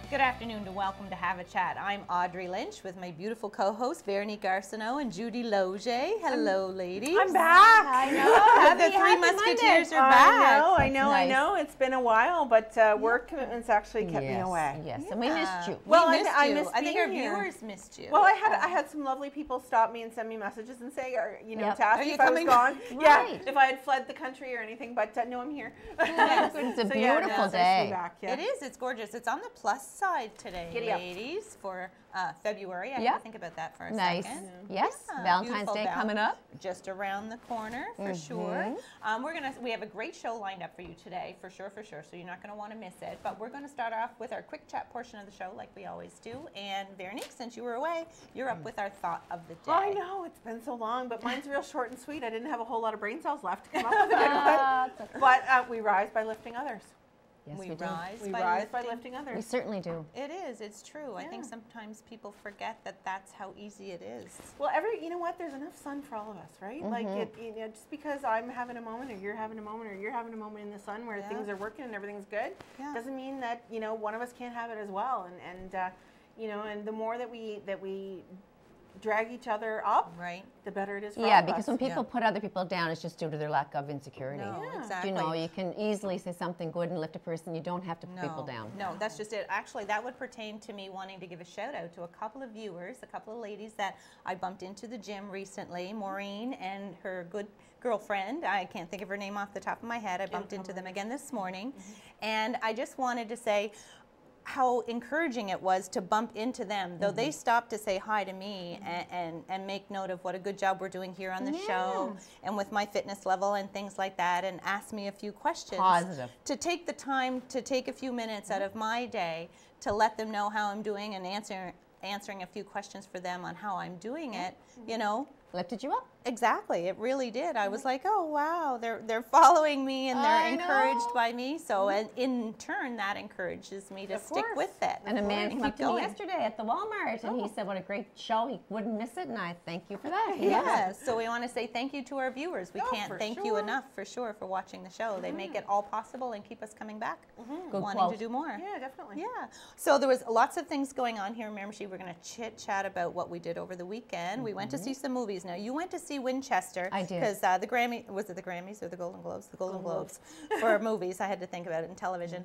Good afternoon and welcome to Have a Chat. I'm Audrey Lynch with my beautiful co-hosts Veronique Arsenault and Judy Loge. Hello, ladies. I'm back. I know. The Three Musketeers are back. I know. It's been a while, but work commitments actually kept me away. Yes, and we missed you. Well, I missed I think our being here. viewers missed you. Well, I had some lovely people stop me and send me messages and say, to ask me if I was gone. Right. Yeah, if I had fled the country or anything. But no, I'm here. Yes, it's a beautiful day. Back, It is. It's gorgeous. It's on the plus side today, Giddy up. ladies, for February. I had to think about that for a nice. second. Yes, Yeah, Valentine's Day coming up. Just around the corner, for sure. We have a great show lined up for you today, for sure. So you're not going to want to miss it. But we're going to start off with our quick chat portion of the show, like we always do. And Veronique, since you were away, you're up with our thought of the day. I know, it's been so long, but mine's real short and sweet. I didn't have a whole lot of brain cells left to come up with a good one. But we rise by lifting others. Yes, we do. rise by lifting others. We certainly do. It is. It's true. I think sometimes people forget that that's how easy it is. Well, you know what? There's enough sun for all of us, right? Like, just because I'm having a moment, or you're having a moment, or you're having a moment in the sun where things are working and everything's good, doesn't mean that one of us can't have it as well. And the more that we drag each other up, the better it is for all of us. Because when people put other people down, it's just due to their lack of insecurity. No, exactly. You can easily say something good and lift a person. You don't have to put people down. No, that's just it. Actually, that would pertain to me wanting to give a shout out to a couple of viewers, a couple of ladies that I bumped into the gym recently, Maureen and her good girlfriend. I can't think of her name off the top of my head. I bumped into them again this morning. And I just wanted to say how encouraging it was to bump into them, though they stopped to say hi to me and make note of what a good job we're doing here on the show and with my fitness level and things like that, and ask me a few questions. Positive. To take the time to take a few minutes out of my day to let them know how I'm doing and answering a few questions for them on how I'm doing it, Lifted you up. Exactly, it really did. I was like, oh wow, they're following me and they're encouraged by me. So and in turn, that encourages me to stick with it. And a man came up to me yesterday at the Walmart and he said, what a great show, he wouldn't miss it, and I thank you for that. Yes, so we want to say thank you to our viewers. We can't thank you enough for sure for watching the show. They make it all possible and keep us coming back, wanting to do more. Yeah, definitely. Yeah, so there was lots of things going on here in Miramichi. We're going to chit-chat about what we did over the weekend. We went to see some movies. Now, you went to see Winchester. I did. Because the Grammy, was it the Grammys or the Golden Globes? The Golden Globes for movies. I had to think about it in television.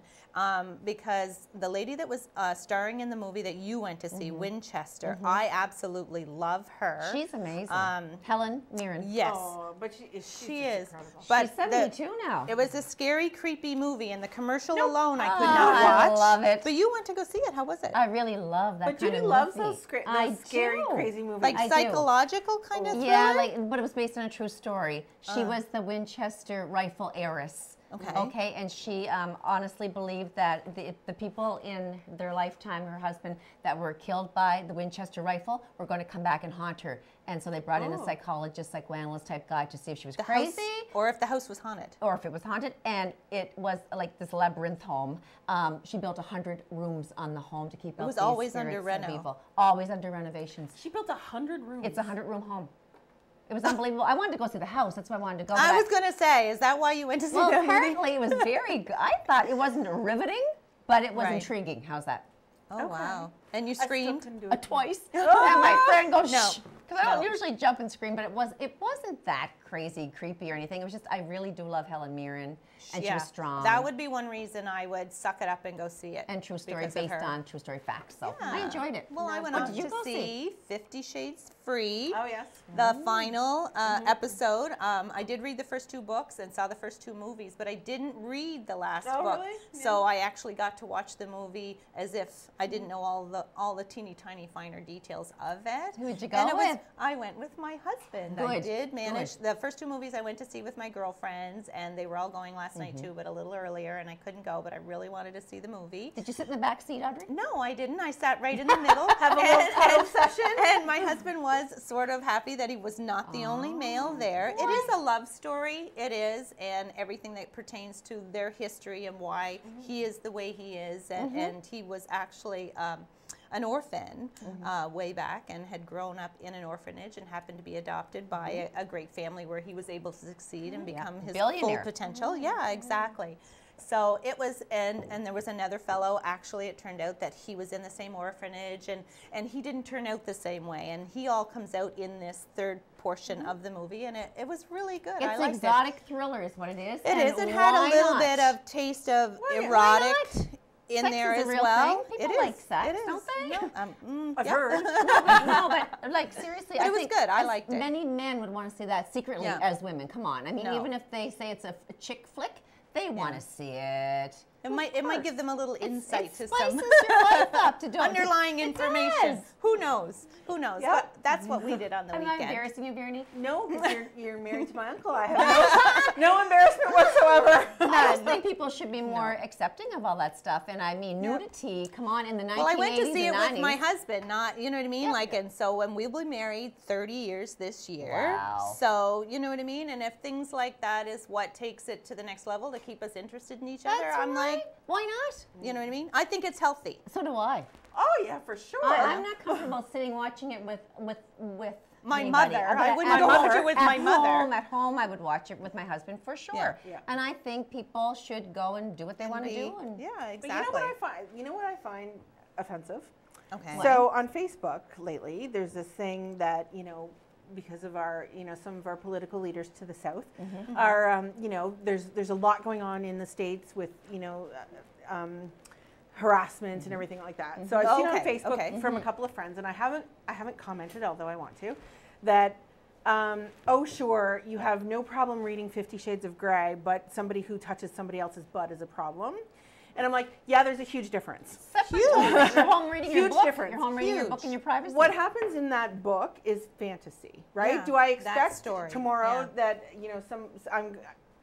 Because the lady that was starring in the movie that you went to see, Winchester, I absolutely love her. She's amazing. Helen Mirren. Yes. Oh, but she is. Incredible. But she's 72 now. It was a scary, creepy movie, and the commercial alone I could not watch. I love it. But you went to go see it. How was it? I really love that But kind Judy of loves movie. those scary, crazy movies. Like psychological kind of thriller? Yeah, but it was based on a true story. She was the Winchester rifle heiress. Okay, and she honestly believed that the people in their lifetime, her husband, that were killed by the Winchester rifle were going to come back and haunt her. And so they brought in a psychologist, psychoanalyst type guy to see if she was crazy. Or if the house was haunted. Or if it was haunted. And it was like this labyrinth home. She built 100 rooms on the home to keep out these always spirits under of reno. evil. Always under renovations. She built 100 rooms. It's a 100-room home. It was unbelievable. I wanted to go see the house. That's why I wanted to go. I was going to say, is that why you went to see Well, that apparently it was very good. I thought it wasn't riveting, but it was intriguing. How's that? Oh, wow. And you screamed? Twice. And my friend goes, shh. Because I don't usually jump and scream, but it wasn't that crazy, creepy or anything. It was just, I really do love Helen Mirren, and she was strong. That would be one reason I would suck it up and go see it. And true story based on true story facts. So I enjoyed it. Well, I went on to see 50 Shades Free. Oh, yes. The final episode. I did read the first 2 books and saw the first 2 movies, but I didn't read the last book. Really? So I actually got to watch the movie as if I didn't know all all the teeny tiny finer details of it. Who'd you go with? I went with my husband. Good. I did manage the first 2 movies I went to see with my girlfriends, and they were all going last night too, but a little earlier, and I couldn't go, but I really wanted to see the movie. Did you sit in the back seat, Audrey? No, I didn't. I sat right in the middle. Have a little cuddle session. And my husband was sort of happy that he was not the only male there. It is a love story. It is, and everything that pertains to their history and why he is the way he is, and he was actually an orphan way back and had grown up in an orphanage and happened to be adopted by a great family where he was able to succeed and become his full potential. Yeah, exactly. So it was, and there was another fellow, actually it turned out that he was in the same orphanage, and he didn't turn out the same way, and he all comes out in this third portion of the movie, and it was really good. It's I liked exotic thriller is what it is. It is. It had a little bit of taste of erotic in there as well. People like sex, don't they? No, I've heard. No, but like seriously, but it was good. I liked it. Many men would want to see that secretly as women. Come on, I mean, even if they say it's a chick flick, they want to see it. It might give them a little insight to some your life up to underlying information. Who knows? Who knows? Yep. But that's what we did on the weekend. Am I embarrassing you, Vernie? No, because you're married to my uncle. I have no embarrassment whatsoever. I just think people should be more accepting of all that stuff. And I mean, nudity, come on, in the 1980s. Well, I went to see it with my husband, not, you know what I mean? Like, and so when we'll be married 30 years this year. Wow. So, you know what I mean? And if things like that is what takes it to the next level to keep us interested in each other, I'm like, why not? You know what I mean? I think it's healthy. So do I. Oh yeah, for sure. I'm not comfortable sitting watching it with my anybody. mother. I wouldn't go watch it with my mother. At home, I would watch it with my husband for sure. Yeah. And I think people should go and do what they want to do. And yeah, exactly. But you know what I find offensive? Okay. So on Facebook lately, there's this thing that, because of our, some of our political leaders to the south are, there's a lot going on in the States with, harassment and everything like that. So I've seen on Facebook from a couple of friends, and I haven't commented, although I want to, that oh sure, you have no problem reading 50 Shades of Grey, but somebody who touches somebody else's butt is a problem. And I'm like, yeah, there's a huge difference. Huge. You're home reading your book. Difference. You're home reading your book in your privacy. What happens in that book is fantasy, right? Yeah, do I expect tomorrow that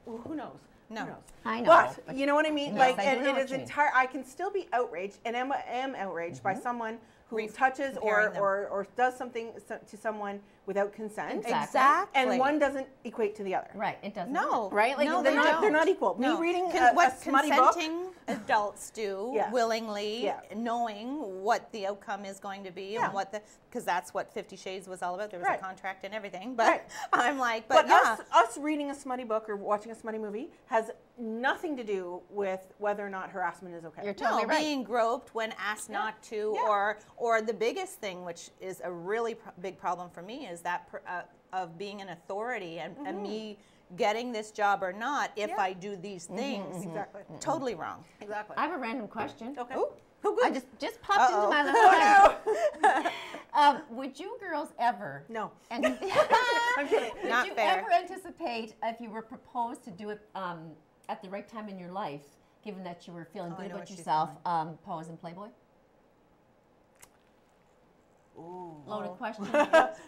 who knows? No. Who knows? I know. But you know what I mean? Yes, and it is entire. I can still be outraged, and am outraged by someone who touches or does something to someone without consent. Exactly. And one doesn't equate to the other. Right. It doesn't. No. Right? Like no, they're not equal. No. Me reading what a smutty book. consenting adults do willingly, knowing what the outcome is going to be and what because that's what 50 Shades was all about. There was a contract and everything. But I'm like, but us reading a smutty book or watching a smutty movie has nothing to do with whether or not harassment is okay. You're totally right. Being groped when asked not to, or the biggest thing, which is a really big problem for me, is that of being an authority and me getting this job or not if I do these things. Exactly. Totally wrong. Exactly. I have a random question. Okay. Oh, good. I just popped into my little head. Would you girls ever? No. I'm kidding. Would you ever anticipate if you were proposed to do it at the right time in your life, given that you were feeling good about yourself, pose in Playboy? Ooh. Loaded question.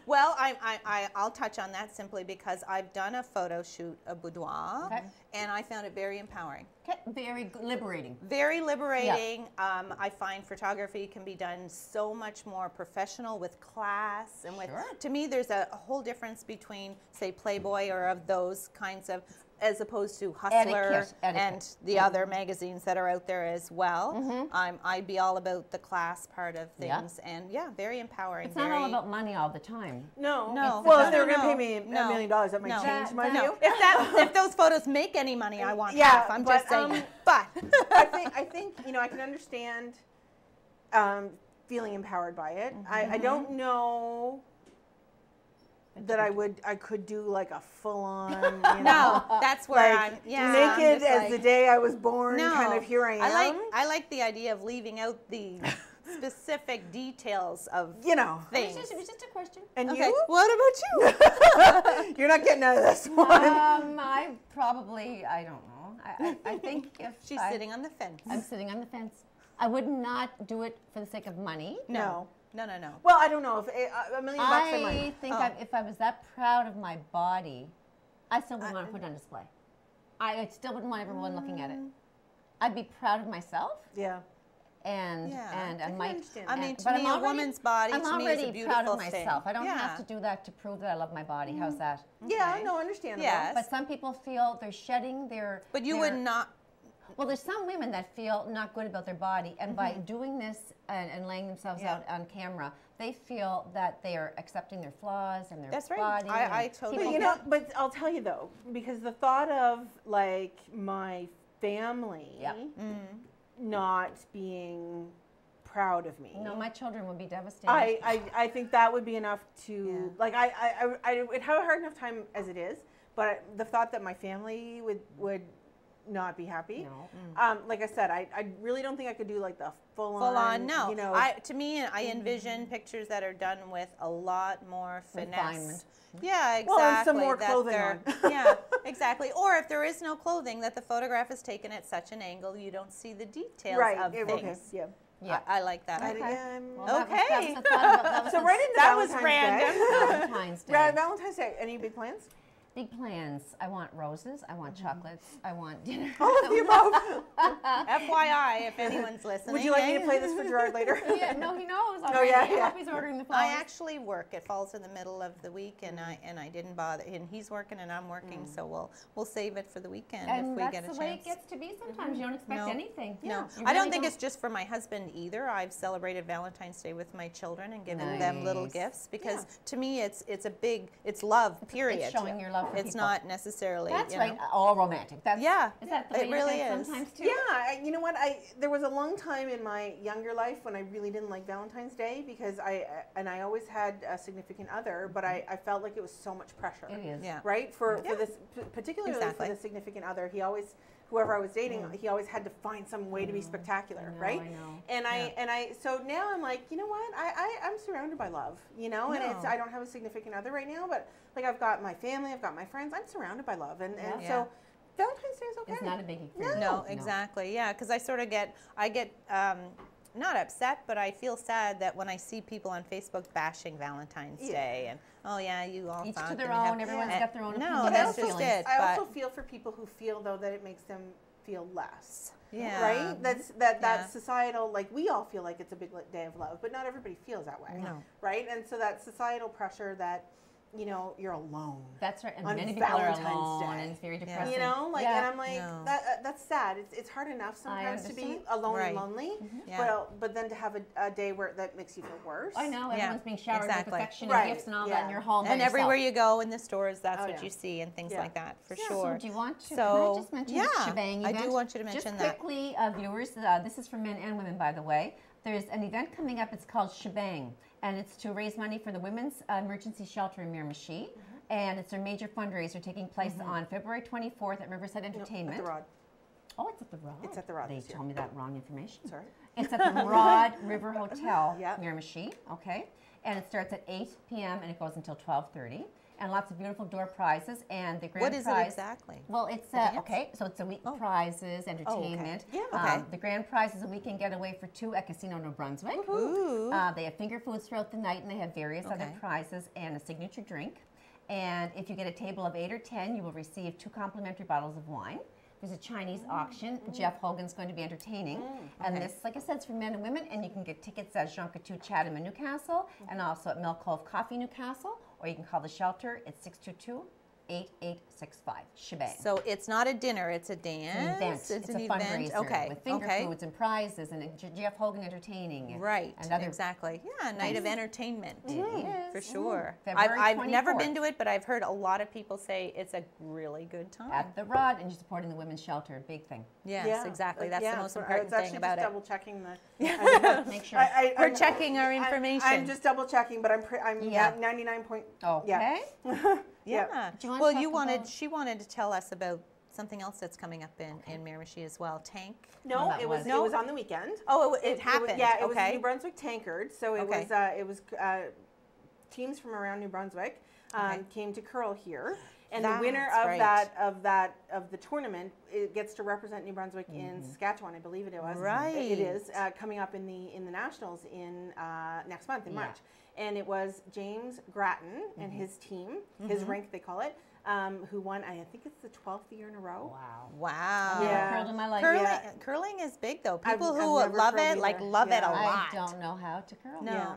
Well, I'll touch on that simply because I've done a photo shoot, a boudoir, and I found it very empowering. Okay. Very liberating. Very liberating. Yeah. I find photography can be done so much more professional with class and with. To me, there's a whole difference between, say, Playboy or of those kinds of, as opposed to Hustler and the other magazines that are out there as well. I'd be all about the class part of things, and very empowering. It's not all about money all the time. No. Well, if they were going to pay me $1 million, that might change my view. If those photos make any money, I want half. I'm just saying. But I think I can understand feeling empowered by it. I don't know that I could do like a full-on, No, that's where I'm naked as the day I was born, kind of here I am. I like the idea of leaving out the specific details of things. It was just a question. And you? What about you? You're not getting out of this one. I don't know. I think if she's sitting on the fence. I'm sitting on the fence. I would not do it for the sake of money. No. Well, I don't know if $1 million bucks I might. I think if I was that proud of my body, I still wouldn't want to put it on display. I still wouldn't want everyone looking at it. I'd be proud of myself. Yeah. And I might. understand. I mean, to but me, a woman's body I'm to me is a already beautiful proud of myself. thing. I don't have to do that to prove that I love my body. How's that? Yeah, no, understandable. Yes. But some people feel they're shedding their. But you would not. Well, there's some women that feel not good about their body, and by doing this and laying themselves out on camera, they feel that they are accepting their flaws and their That's right. body. I totally. But I'll tell you though, because the thought of like my family not being proud of me. No, my children would be devastated. I think that would be enough to like I would have a hard enough time as it is, but the thought that my family would not be happy. No. Like I said, I really don't think I could do like the full on. No, you know. to me, I envision pictures that are done with a lot more finesse. Refinement. Yeah, exactly. Well, and some more clothing on. Yeah, exactly. Or if there is no clothing, that the photograph is taken at such an angle you don't see the details of things. Okay. Yeah. Yeah. I like that. Okay. Okay. That was the thought about, So right into That was Valentine's random. Day. Valentine's Day. Valentine's Day. Any big plans? Big plans. I want roses. I want chocolates. I want dinner. All of the above. FYI, if anyone's listening. Would you like me to play this for Gerard later? Yeah, no, he knows. Oh, yeah, I yeah. hope he's ordering the flowers. I actually work. It falls in the middle of the week, and I didn't bother. And he's working, and I'm working, so we'll save it for the weekend and if we that's get a the chance. way it gets to be sometimes. You don't expect No. anything. No, You I don't really think it's just for my husband either. I've celebrated Valentine's Day with my children and given them little Nice. gifts because to me it's love. Period. It's showing your love for It's people. not necessarily. That's you right. know. All romantic. That's, Yeah, Is that the way it you really think is. sometimes too? Yeah, you know what? There was a long time in my younger life when I really didn't like Valentine's Day because I always had a significant other, but I felt like it was so much pressure. It is. Yeah. Right? For this, particularly Exactly. for the significant other, whoever I was dating, he always had to find some way to be spectacular, right? I know. And so now I'm like, you know what? I'm surrounded by love, you know, and I don't have a significant other right now, but like I've got my family, I've got my friends, I'm surrounded by love, and so Valentine's Day is okay. It's not a biggie for you. No, exactly. Yeah, because I sort of get not upset, but I feel sad that when I see people on Facebook bashing Valentine's Day and you all Each thought to their that you own. Everyone's got their own No, opinion. that's and just feelings. it. I but- also feel for people who feel though that it makes them feel less. Yeah. Right? That societal, like we all feel like it's a big day of love, but not everybody feels that way. No. Right? And so that societal pressure that, you know, you're alone. That's right. And on many people Valentine's are alone, Day. and it's very depressing. You know, like, Yeah. and I'm like, No. that's sad. It's hard enough sometimes to be understand. alone Right. and lonely, Yeah. but then to have a day where that makes you feel worse. I know, Yeah, everyone's being showered exactly. with affection Right, and gifts and all yeah. that in your home. And by everywhere yourself. you go in the stores, that's Oh, what yeah. you see and things Yeah. like that, for Yeah, sure. So do you want to? So, can I just mention the yeah, shebang I event? do want you to mention just that. quickly, viewers, this is for men and women, by the way. There's an event coming up. It's called Shebang, and it's to raise money for the Women's Emergency Shelter in Miramichi. And it's their major fundraiser taking place on February 24th at Riverside Entertainment. At the Rod. Oh, it's at the Rod. It's at the Rod They this year. told me that wrong information. Sorry. It's at the Rod River Hotel, Yeah. Miramichi. Okay, and it starts at 8 p.m. and it goes until 12:30. And lots of beautiful door prizes and the grand What is prize. it exactly? Well, it's dance? okay. So it's a week prizes, entertainment. Yeah. Okay. The grand prize is a weekend getaway for two at Casino New Brunswick. Ooh. They have finger foods throughout the night, and they have various other Okay. prizes and a signature drink. And if you get a table of 8 or 10, you will receive 2 complimentary bottles of wine. There's a Chinese auction. Jeff Hogan's going to be entertaining. And Okay. this, like I said, is for men and women. And you can get tickets at Jean Coutu Chatham in Newcastle and also at Mill Cove Coffee Newcastle. Or you can call the shelter at 622-8865. Shebang. So it's not a dinner, it's a dance. Event. It's an a event. fundraiser Okay. with finger okay. foods and prizes and Jeff Hogan entertaining. Right. And other exactly. Yeah, a night of entertainment. It is. For sure. February I've never 24th. been to it, but I've heard a lot of people say it's a really good time. At the Rod, and you're supporting the women's shelter, a big thing. Yes, exactly. That's the most important it's actually thing about just it. double checking the. Make sure. We're checking our information. I'm just double checking, but I'm Yeah. at 99 point. Okay. Yeah. Do you wanna Well, talk she wanted to tell us about something else that's coming up in Miramichi as well. Tank. No, that it was- was on the weekend. Oh, it happened. Yeah, it was okay. New Brunswick Tankard. So it Okay. was teams from around New Brunswick Okay. came to curl here. And the winner of the tournament, it gets to represent New Brunswick in Saskatchewan, I believe it was. Right. It is coming up in the nationals in next month in March. And it was James Grattan and his team, his rink they call it, who won. I think it's the 12th year in a row. Wow. Yeah. Curled in my life. Curling is big though. People I've who never love curled it like either. love it a lot. I don't know how to curl. No.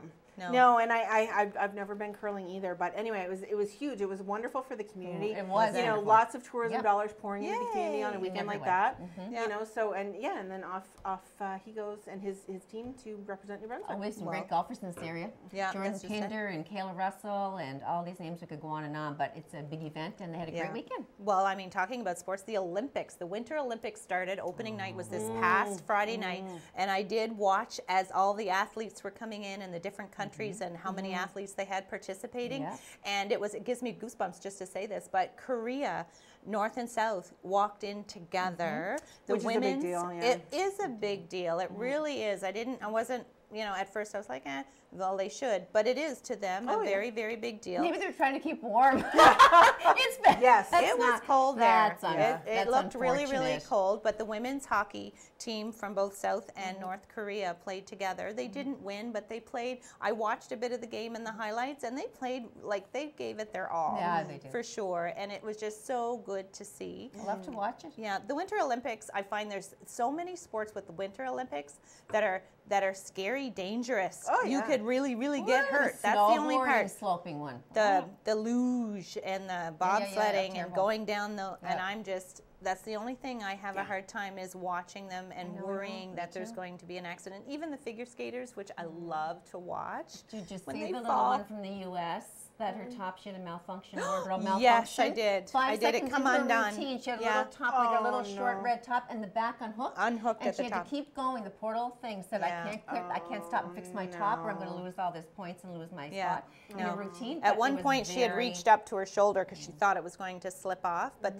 No, and I've never been curling either. But anyway, it was huge. It was wonderful for the community. It was. You know, wonderful. lots of tourism dollars pouring into the community on a In weekend every like way. that. You know, so and then off he goes and his team to represent New Brunswick. Oh, we have some great golfers in this area. Yeah, Jordan that's just it. Pinder and Kayla Russell and all these names we could go on and on, but it's a big event and they had a great weekend. Well, I mean, talking about sports, the Olympics, the Winter Olympics started. Opening night was this past Friday night, and I did watch as all the athletes were coming in the different countries and how many athletes they had participating, and it gives me goosebumps just to say this, but Korea, North and South, walked in together. Which is a big deal, yeah. It is a big deal. It really is. I wasn't, you know, at first I was like, well, they should, but it is to them a very, very big deal. Maybe they're trying to keep warm. It's been, Yes. It was cold there. That's It looked really, really unfortunate. cold, but the women's hockey team from both South and North Korea played together. They didn't win, but they played. I watched a bit of the game and the highlights, and they played like they gave it their all. Yeah, they did. For sure, and it was just so good to see. I'll love to watch it. Yeah, the Winter Olympics, I find there's so many sports with the Winter Olympics that are scary, dangerous. Oh, You yeah. could really, really get hurt. The That's the only snowboarding part. sloping one. The luge and the bobsledding and terrible. going down the and Yeah. I'm just that's the only thing I have a hard time is watching them and worrying me that there's too. going to be an accident. Even the figure skaters, which I love to watch. Did you when see they the little fall. one from the U.S. that her top, she had a malfunction, wardrobe malfunction? Yes, I did. 5 I did. It seconds come into her undone. routine, she had a Yeah. little top, like a little Oh, short no. red top, and the back unhooked. Unhooked and at she the had top. to keep going. The poor little thing said, Yeah. I can't stop and fix my top, or I'm going to no. lose all this points and lose my Yeah. spot in No. her routine. At but one it was point, she had very- reached up to her shoulder because she thought it was going to slip off, but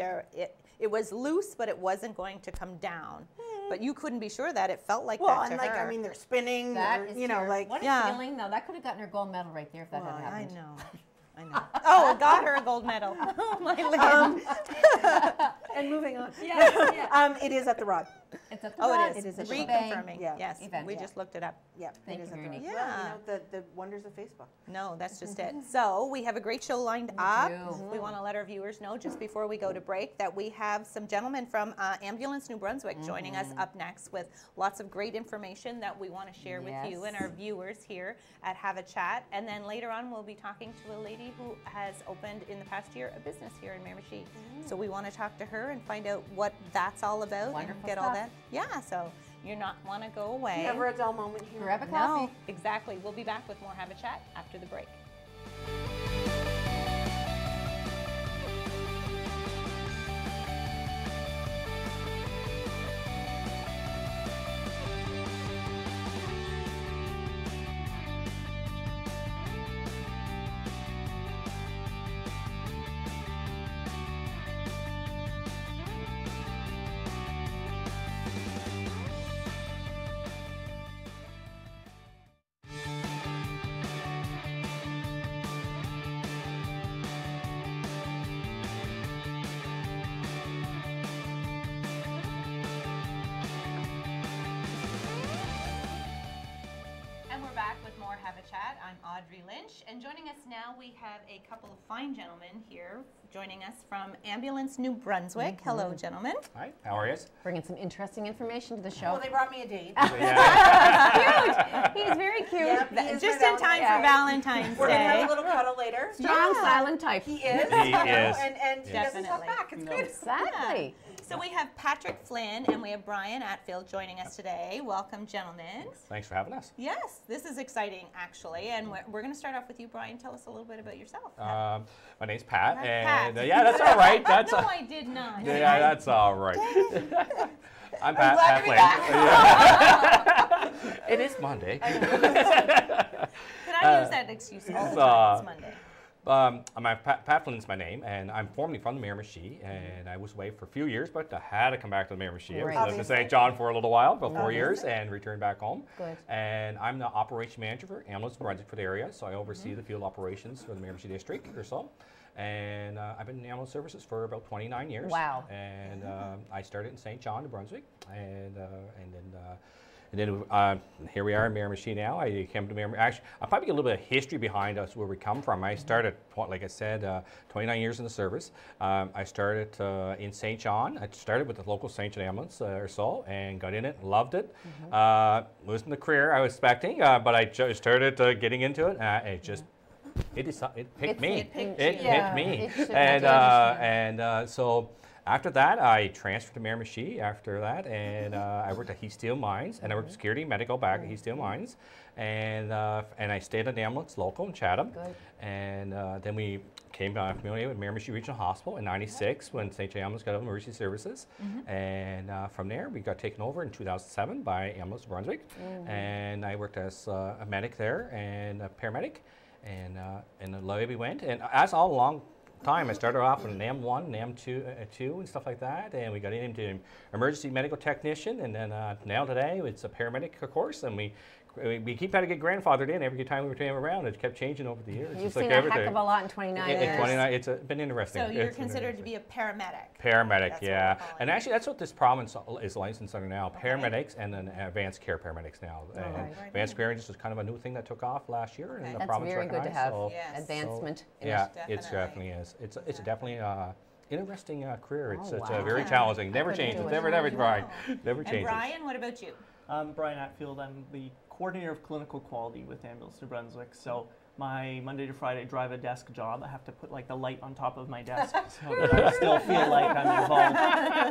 it was loose, but it wasn't going to come down. But you couldn't be sure that it felt like Well, that to and like her. I mean, they're spinning. That They're, is you know, terrible. like What a Yeah. feeling, though. That could have gotten her gold medal right there if that had I happened. know. I know. Oh, it got her a gold medal. Oh, my land. and moving on. Yeah. It is at the Rod. It's at the Oh, Rod. it is. It is at the Reconfirming. Yeah. Yes, Event, we yeah. just looked it up. Yeah, Thank it is you, at the Rod. Veronique. Well, Yeah. you know, the wonders of Facebook. No, that's just it. So we have a great show lined up. do. We want to let our viewers know just before we go to break that we have some gentlemen from Ambulance New Brunswick joining us up next with lots of great information that we want to share with you and our viewers here at Have a Chat. And then later on, we'll be talking to a lady who has opened in the past year a business here in Miramichi. So we want to talk to her and find out what that's all about Wonderful and get all stuff. that. Yeah, so you're not want to go away. Never a dull moment here. Grab a coffee. No, exactly. We'll be back with more Have a Chat after the break. And we're back with more Have a Chat. I'm Audrey Lynch, and joining us now we have a couple of fine gentlemen here joining us from Ambulance New Brunswick. Hello, gentlemen. Hi, how are you? Bringing some interesting information to the show. Well, they brought me a date. Yeah. He's very cute. Yep, he is Just my in time Valentine. for Valentine's We're gonna have Day. a little cuddle later. Strong, silent type. He is. He you know, is. And he doesn't talk Definitely. back. It's good. Exactly. So we have Patrick Flynn and we have Brian Atfield joining us today. Welcome, gentlemen. Thanks for having us. Yes, this is exciting, actually. And we're going to start off with you, Brian. Tell us a little bit about yourself. My name's Pat, Pat. and Pat. yeah, that's all right. That's No, I did not. yeah, that's all right. I'm Pat. glad to be Flynn. It is Monday. Can I use that excuse all the time? It's Monday. Pat Flynn's my name, and I'm formerly from the Miramichi, and I was away for a few years, but I had to come back to the Miramichi. I was Right. living in St. John for a little while, about 4 years, and returned back home. Good. And I'm the operation manager for Ambulance New Brunswick for the area, so I oversee the field operations for the Miramichi district or so. And I've been in ambulance services for about 29 years. Wow. And I started in St. John, New Brunswick, and then here we are in Miramichi now. I came to Miramichi. Actually, I'll probably get a little bit of history behind us where we come from. I started, like I said, 29 years in the service. I started in St. John. I started with the local St. John ambulance or so, and got in it, loved it. Wasn't the career I was expecting, but I just started getting into it. It picked me. It picked me. So after that, I transferred to Miramichi after that, and I worked at Heath Steel Mines, and I worked security medical back at Heath Steel Mines, and I stayed at the ambulance local in Chatham. Good. And then we came familiar with Miramichi Regional Hospital in '96 when St. John Ambulance got out of emergency services, and from there we got taken over in 2007 by Ambulance Brunswick, and I worked as a medic there and a paramedic. And away we went, and as all along time, I started off with an M1, an M2, and stuff like that, and we got into emergency medical technician, and then now today it's a paramedic course, and we keep trying to get grandfathered in every time we came around. It kept changing over the years. You've seen a heck of a lot in 29 years. 29, it's been interesting. So you're considered to be a paramedic. Paramedic, yeah. And actually, that's what this province is licensed under now, paramedics and then advanced care paramedics now. And advanced care is kind of a new thing that took off last year in the That's province. very good to have advancement. Yeah, it definitely is. It's definitely interesting career. It's very challenging. Never changes. Never Brian. Never changes. And Brian, what about you? I'm Brian Atfield. I'm the coordinator of clinical quality with Ambulance New Brunswick. So my Monday to Friday drive a desk job. I have to put like the light on top of my desk so that I still feel like I'm involved.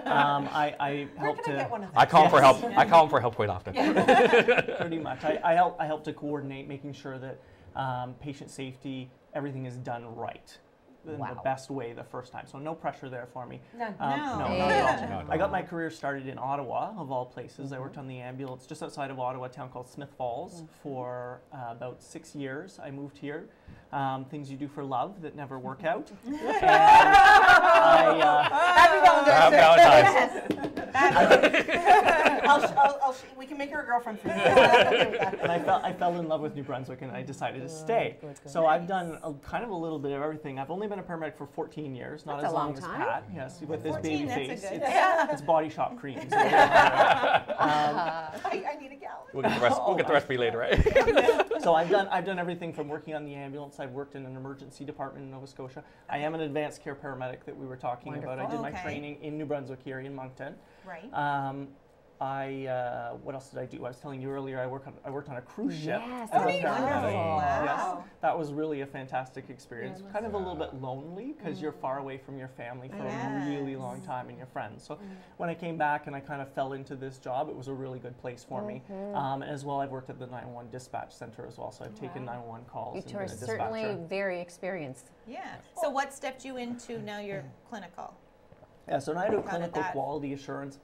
I help to. I call him for help. I call him for help quite often. Pretty much. I help to coordinate, making sure that patient safety, everything is done right. In the best way the first time. So no pressure there for me. No, not at all. I got my career started in Ottawa, of all places. I worked on the ambulance just outside of Ottawa, a town called Smith Falls, for about 6 years. I moved here. Things you do for love that never work out. And Happy Valentine's Day. We can make her a girlfriend for you. And I fell in love with New Brunswick, and I decided to stay. So I've done kind of a little bit of everything. I've only been a paramedic for 14 years, not as long as Pat. Yes, with this baby face. It's Body Shop creams. I need a gallon. We'll get the recipe later, right? So I've done everything from working on the ambulance. I've worked in an emergency department in Nova Scotia. I am an advanced care paramedic that we were talking about. I did my training in New Brunswick here in Moncton. Right. What else did I do? I was telling you earlier, I worked on a cruise ship. Yes, as a wonderful. paramedic. Wow. Yes, that was really a fantastic experience. Kind of a little bit lonely because you're far away from your family for a really long time and your friends. So when I came back and I kind of fell into this job, it was a really good place for me. As well, I've worked at the 911 dispatch center as well, so I've taken 911 calls. You are certainly very experienced. Yeah. So what stepped you into now your clinical? Yeah, so now I do clinical quality assurance.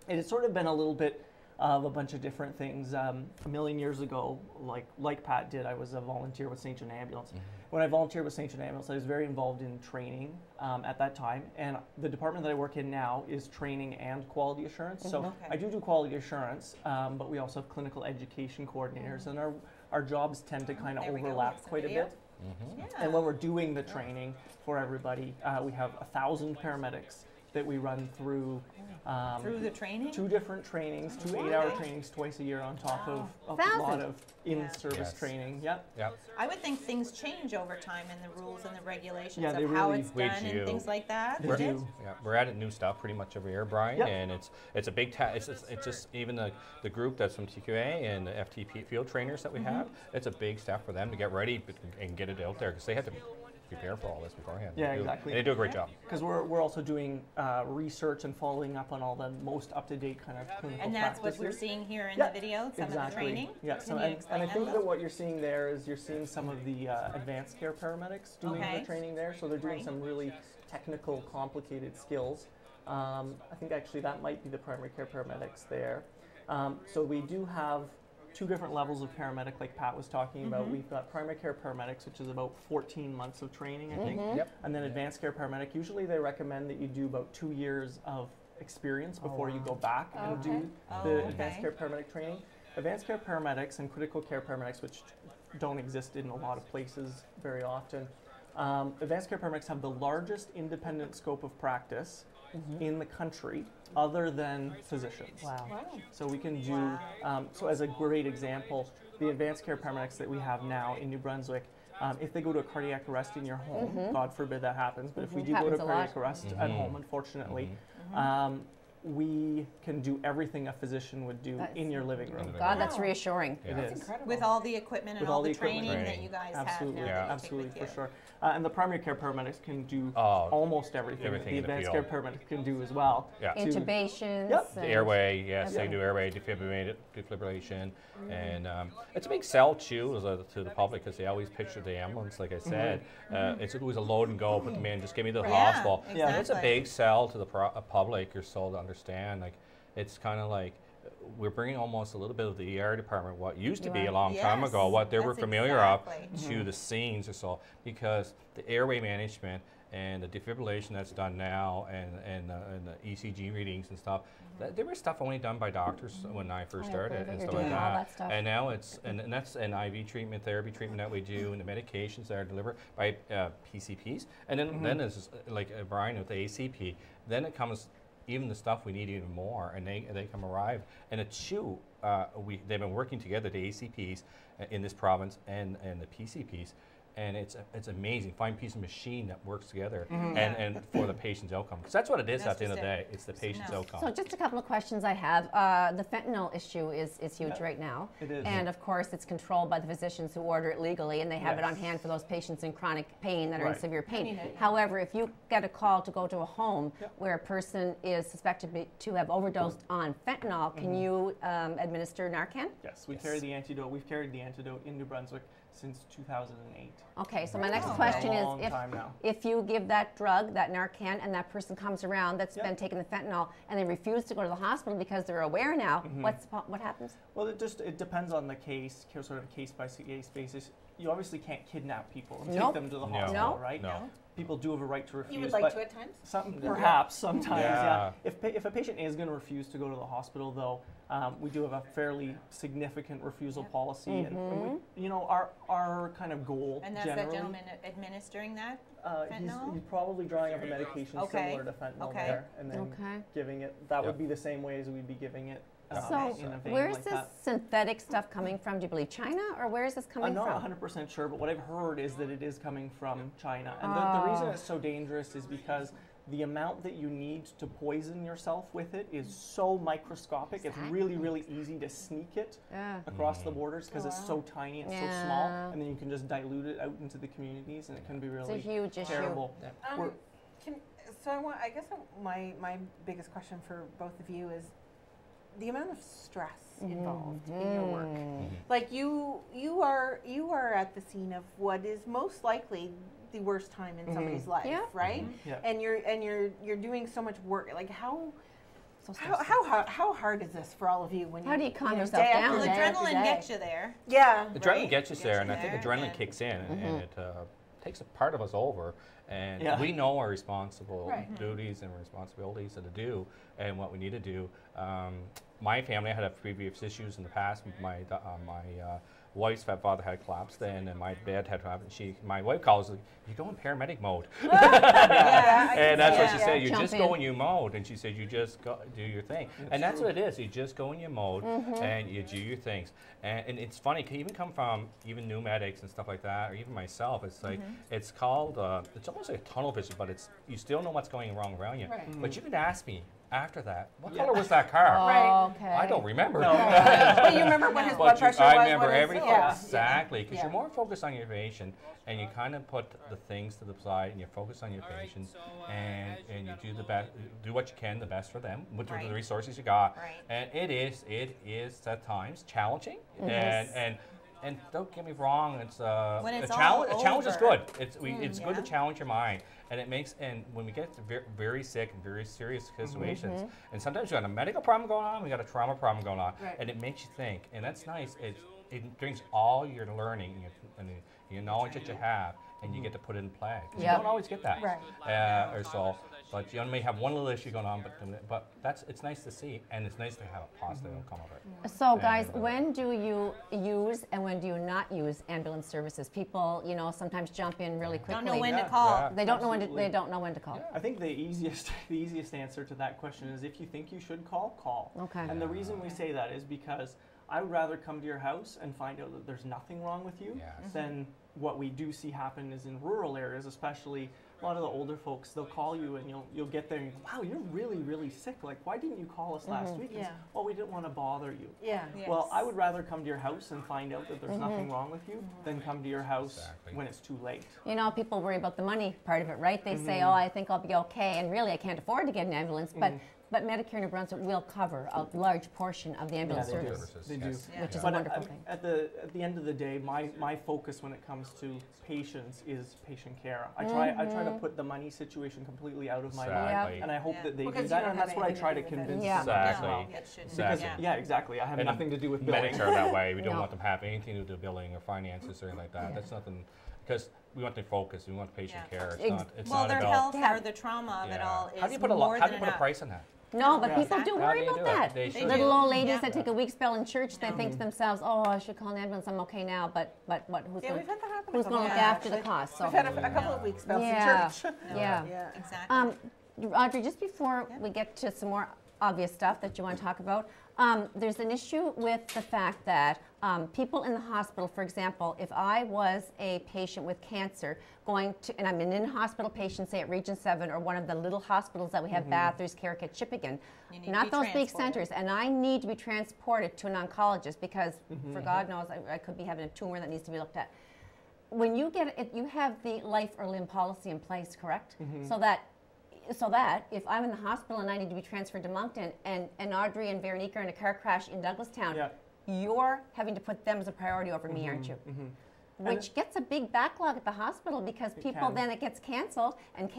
It has sort of been a little bit of a bunch of different things. A million years ago, like Pat did, I was a volunteer with St. John Ambulance. When I volunteered with St. John Ambulance, I was very involved in training at that time. And the department that I work in now is training and quality assurance. So I do quality assurance, but we also have clinical education coordinators. And our jobs tend to kind of overlap quite a bit. And when we're doing the training for everybody, we have 1,000 paramedics that we run through the training? 2 different trainings, 2 8-hour trainings twice a year on top of a lot of in-service training. Yep. I would think things change over time in the rules and the regulations Yeah, of how it's done and things like that. They do. Yeah, we're adding new stuff pretty much every year, Brian, and it's a big it's just even the group that's from TQA and the FTP field trainers that we have. It's a big step for them to get ready and get it out there because they have to prepare for all this beforehand. Yeah, exactly. And they do a great job. Because we're also doing research and following up on all the most up-to-date kind of clinical And that's practices. what we're seeing here in the video, some of the training? Yeah, and I think that what you're seeing there is you're seeing some of the advanced care paramedics doing the training there. So they're doing some really technical, complicated skills. I think actually that might be the primary care paramedics there. So we do have 2 different levels of paramedic, like Pat was talking about. We've got primary care paramedics, which is about 14 months of training, I think. And then advanced care paramedic. Usually they recommend that you do about 2 years of experience before you go back and do the advanced care paramedic training. Advanced care paramedics and critical care paramedics, which don't exist in a lot of places very often, advanced care paramedics have the largest independent scope of practice in the country, other than physicians. Wow. So we can do, so as a great example, the advanced care paramedics that we have now in New Brunswick, if they go to a cardiac arrest in your home, God forbid that happens, but if we do go to cardiac arrest at home, unfortunately, we can do everything a physician would do in your living room. God, that's reassuring. It That's is. incredible. With all the equipment and all the training training. that you guys Absolutely, have now. that you take absolutely, with for you. sure. And the primary care paramedics can do almost everything that the in the advanced field. care paramedics can do as well. Yeah. Intubations. Yep. The airway, yes, they do airway defibrillation, and it's a big sell too to the public because they always picture the ambulance, like I said. It's always a load and go, put them in, just give me to the hospital. Yeah, And it's a exactly. big sell to the public or so to understand. Like, it's kind of like we're bringing almost a little bit of the ER department, what used to be a long time ago, what they were That's familiar exactly. of, to the scenes or so, because the airway management and the defibrillation that's done now, and the ECG readings and stuff, there was stuff only done by doctors when I first started and you're stuff like doing all that. that stuff. And now it's and that's an IV treatment, therapy treatment that we do, and the medications that are delivered by PCPs. And then there's like Brian with the ACP. Then it comes even the stuff we need even more, and they come arrive. And it's true. They've been working together, the ACPs in this province and the PCPs. And it's amazing. Find a piece of machine that works together and for the patient's outcome. Because that's what it is at the end of the day. It's the patient's outcome. So just a couple of questions I have. The fentanyl issue is huge right now. It is. And of course it's controlled by the physicians who order it legally, and they have it on hand for those patients in chronic pain that are in severe pain. However, if you get a call to go to a home where a person is suspected to have overdosed on fentanyl, can you administer Narcan? Yes, we carry the antidote. We've carried the antidote in New Brunswick since 2008. Okay, so my next question is, if you give that drug, that Narcan, and that person comes around that's been taking the fentanyl, and they refuse to go to the hospital because they're aware now, what happens? Well, it depends on the case, sort of case by case basis. You obviously can't kidnap people and take them to the hospital, right? No. People do have a right to refuse. You would like to at times? Perhaps, sometimes, yeah. If a patient is going to refuse to go to the hospital, though, we do have a fairly significant refusal policy, and we, our kind of goal. And that's generally, that gentleman administering that fentanyl? He's probably drawing up a medication similar to fentanyl there, and then giving it. That would be the same way as we'd be giving it. So in a vein where's like this that. synthetic stuff coming from? Do you believe China, or where is this coming from? I'm not 100% sure, but what I've heard is that it is coming from China. And the reason it's so dangerous is because the amount that you need to poison yourself with it is so microscopic. It's really, really easy to sneak it across the borders because it's so tiny and so small, and then you can just dilute it out into the communities, and it can be really it's a huge terrible. I guess my biggest question for both of you is the amount of stress involved in your work. Like you are at the scene of what is most likely the worst time in somebody's life, right? And you're doing so much work. Like how hard is this for all of you when how do you calm yourself day down? Well, after adrenaline gets you there. Yeah. Adrenaline gets you there, and I think adrenaline kicks in, and it takes a part of us over, and we know our responsible duties and responsibilities to do, and what we need to do. My family had previous issues in the past. My wife's stepfather had collapsed then, and my dad had to have it. My wife calls it, you go in paramedic mode. And that's what she said, you just go in your mode. And she said, you just go, do your thing. And that's what it is, you just go in your mode and you do your things. And it's funny, it can even come from even new medics and stuff like that, or even myself. It's like, it's called, it's almost like a tunnel vision, but you still know what's going wrong around you. But you could ask me, after that, what color was that car? I don't remember. But you remember what his blood pressure was? I remember everything, exactly, because you're more focused on your patient, and you kind of put the things to the side, and you focus on your patient, and you do the best, do what you can, the best for them, with the resources you got. And it is at times challenging, and don't get me wrong, it's a challenge is good. It's good to challenge your mind, and it makes, and when we get to very sick and very serious situations, and sometimes you got a medical problem going on, we got a trauma problem going on, and it makes you think, and that's nice. It brings all your learning and your knowledge that you have, and you get to put it in play. 'Cause you don't always get that, or so. But you may have one little issue going on, but it's nice to see, and it's nice to have a positive outcome of it. So guys, when do you use and when do you not use ambulance services? People, you know, sometimes jump in really quickly. Don't know when to call. They don't know when to. They don't know when to call. I think the easiest answer to that question is if you think you should call. Okay. And the reason we say that is because I would rather come to your house and find out that there's nothing wrong with you than what we do see happen is in rural areas, especially a lot of the older folks, they'll call you and you'll get there and you go, wow, you're really, really sick. Like, why didn't you call us last week? Yeah. Well, we didn't want to bother you. Yeah. Yes. Well, I would rather come to your house and find out that there's nothing wrong with you than come to your house when it's too late. You know, people worry about the money part of it, right? They say, oh, I think I'll be okay, and really I can't afford to get an ambulance, but Medicare New Brunswick will cover a large portion of the ambulance service. They do. Which is a But wonderful thing. at the end of the day, my focus when it comes to patients is patient care. I try to put the money situation completely out of my mind, and I hope that they do that, and that's what I try to convince them. Exactly. Because exactly. I have nothing to do with billing. Medicare that way. We don't want them to have anything to do with billing or finances or anything like that. That's nothing, because we want the focus. We want patient care. It's well, not their about health or the trauma of it all is how do you put more how than do you put a enough. price on that? No, but people do How worry do you about do it? that. They should. Little old ladies that take a week spell in church, they think to themselves, oh, I should call an ambulance, I'm okay now, but what, who's Yeah, going we've had that happen. to look after the cost? So. We've had a couple of weeks spells in church. Yeah. Exactly. Audrey, just before we get to some more obvious stuff that you want to talk about, there's an issue with the fact that people in the hospital, for example, if I was a patient with cancer and I'm an in-hospital patient, say at Region 7 or one of the little hospitals that we have, Bathurst, Carrick, Chippegan, not those big centers, and I need to be transported to an oncologist because, for God knows, I could be having a tumor that needs to be looked at. When you get it, you have the life or limb policy in place, correct? So that if I'm in the hospital and I need to be transferred to Moncton and Audrey and Veronica are in a car crash in Douglastown, you're having to put them as a priority over me, aren't you? Which gets a big backlog at the hospital because then it gets canceled, and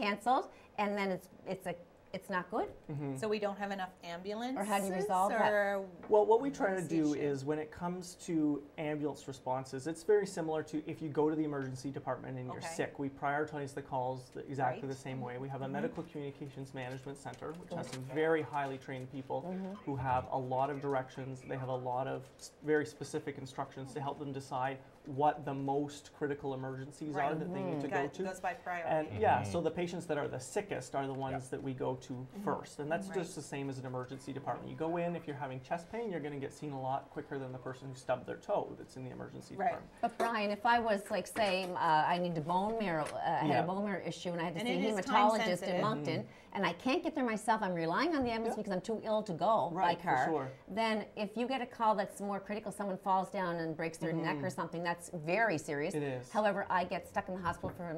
then it's not good. So we don't have enough ambulances? Or how do you resolve that? Well, what we try to do is when it comes to ambulance responses, it's very similar to if you go to the emergency department and you're sick. We prioritize the calls exactly the same way. We have a medical communications management center, which has some very highly trained people who have a lot of directions. They have a lot of very specific instructions to help them decide what the most critical emergencies are that they need to go to. It goes by priority. And so the patients that are the sickest are the ones that we go to first. And that's just the same as an emergency department. You go in, if you're having chest pain, you're going to get seen a lot quicker than the person who stubbed their toe that's in the emergency department. But Brian, if I was like, say, I need a bone marrow, I had a bone marrow issue and I had to see a hematologist in Moncton, and I can't get there myself, I'm relying on the ambulance because I'm too ill to go by car, then if you get a call that's more critical, someone falls down and breaks their neck or something, that's very serious. It is. However, I get stuck in the hospital for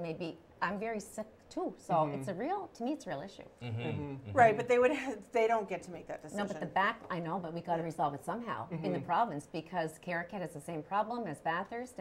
I'm very sick too, so to me it's a real issue. Right, but they don't get to make that decision. No, but I know, but we got to resolve it somehow in the province because Carrick has the same problem as Bathurst,